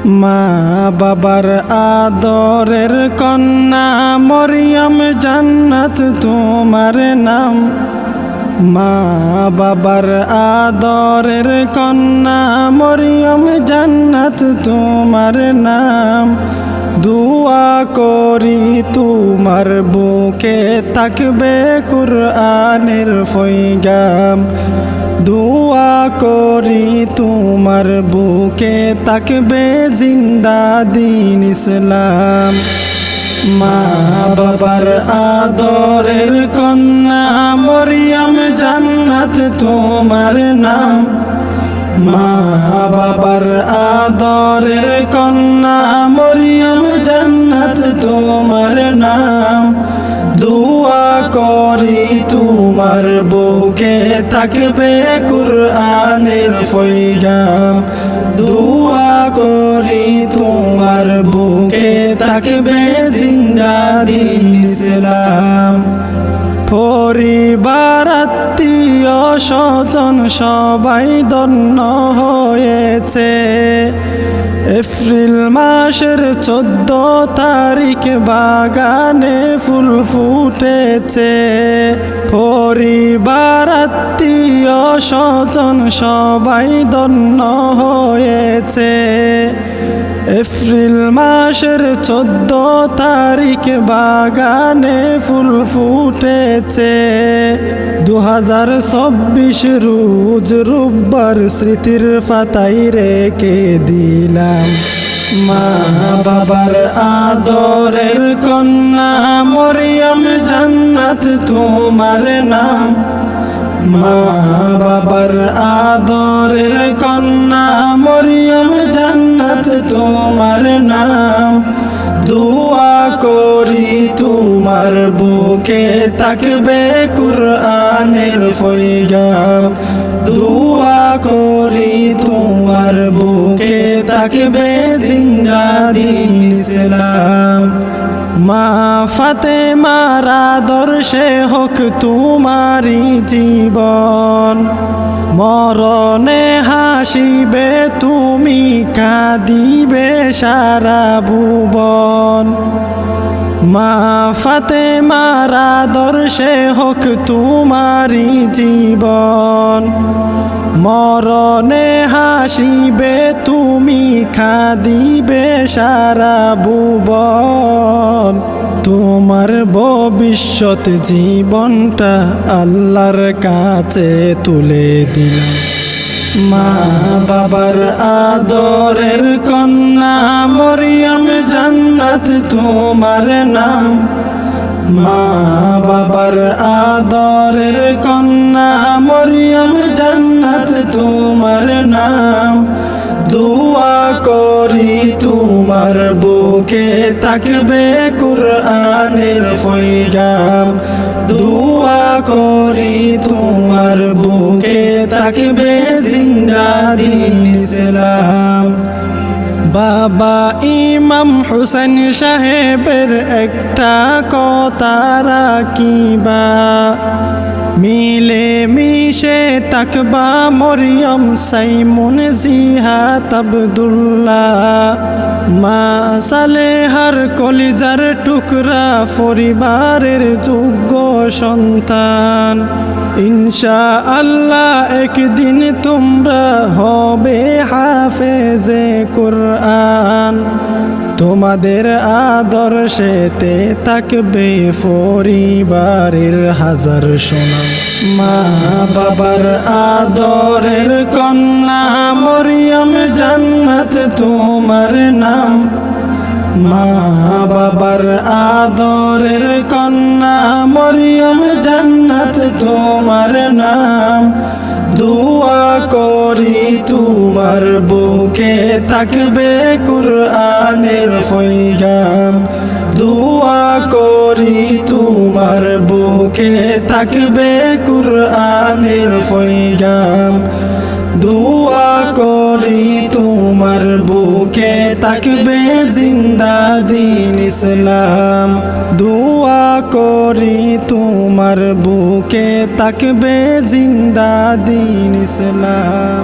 মা বাবার আদরের কন্যা মরিয়ম জান্নাত তোমার নাম। মা বাবার আদরের কন্যা মরিয়ম জান্নাত তোমার নাম। দুয়া করি তোমার বুকে থাকবে কুরআনের পয়গাম। দুয়া করি তোমার বুকে থাকবে জিন্দা দ্বীন ইসলাম। মা বাবার আদরের কন্যা মরিয়ম জান্নাত তোমার নাম। মা বাবার আদরের কন্যা মরিয়ম জান্নাত তোমার নাম। দুয়া করি তোমার বুকে থাকবে কুরআনের পয়গাম। দুয়া করি তোমার বুকে থাকবে জিন্দা দ্বীন ইসলাম। পরিবার আত্মীয় স্বজন সবাই ধন্য হয়েছে। এপ্রিল মাসের 14 তারিখ বাগানে ফুল ফুটেছে। পরিবার আত্মীয় স্বজন সবাই ধন্য হয়েছে। এপ্রিল মাসের 14 তারিখ বাগানে ফুল ফুটেছে। 2024 রোজ রোববার স্মৃতির পাতায় রেখে দিলাম। মা বাবার আদরের কন্যা মরিয়ম জান্নাত তোমার নাম। মা বাবার আদরের কন্যা মরিয়ম জান্নাত তোমার নাম। দুয়া করি তোমার বুকে থাকবে কুরআনের পয়গাম। দুয়া করি তোমার বুকে থাকবে জিন্দা দ্বীন ইসলাম। মা ফাতেমার আদর্শে হোক তোমারি জীবন। মরণে হাসিবে তুমি, কাঁদিবে সারা ভুবন। মা ফাতেমার আদর্শে হোক তোমারি জীবন। মরণে হাসিবে তুমি, কাঁদিবে সারা ভুবন। তোমার ভবিষ্যৎ জীবনটা আল্লাহর কাছে তুলে দিলাম। মা বাবার আদরের কন্যা মরিয়ম জান্নাত তোমার নাম। মা বাবার আদরের কন্যা মরিয়ম জান্নাত তোমার নাম। দুয়া করি তোমার বুকে থাকবে কুরআনের পয়গাম। দুয়া করি তোমার বুকে থাকবে জিন্দা দ্বীন ইসলাম। বাবা ইমাম হুসেন সাহেবের একটা কথা রাখিবা। মিলে মিশে তাকবা মরিয়ম সাইমুন জিহাদ আব্দুল্লাহ। মা সালেহার কলিজার টুকরা পরিবারের যোগ্য সন্তান। ইনশাআল্লাহ একদিন তোমরা হবে হাফেজে কুরআন। তোমাদের আদর্শেতে থাকবে পরিবারের হাজার সুনাম। মা বাবার আদরের কন্যা মরিয়ম জান্নাত তোমার নাম। মা বাবার আদরের কন্যা মরিয়ম জান্নাত তোমার নাম। দুয়া করি তোমার বুকে থাকবে কুরআনের পয়গাম। দুয়া করি তোমার বুকে থাকবে কুরআনের পয়গাম। দুয়া করি তোমার বুকে থাকবে জিন্দা দ্বীন ইসলাম। দুয়া করি তোমার বুকে থাকবে জিন্দা দ্বীন ইসলাম।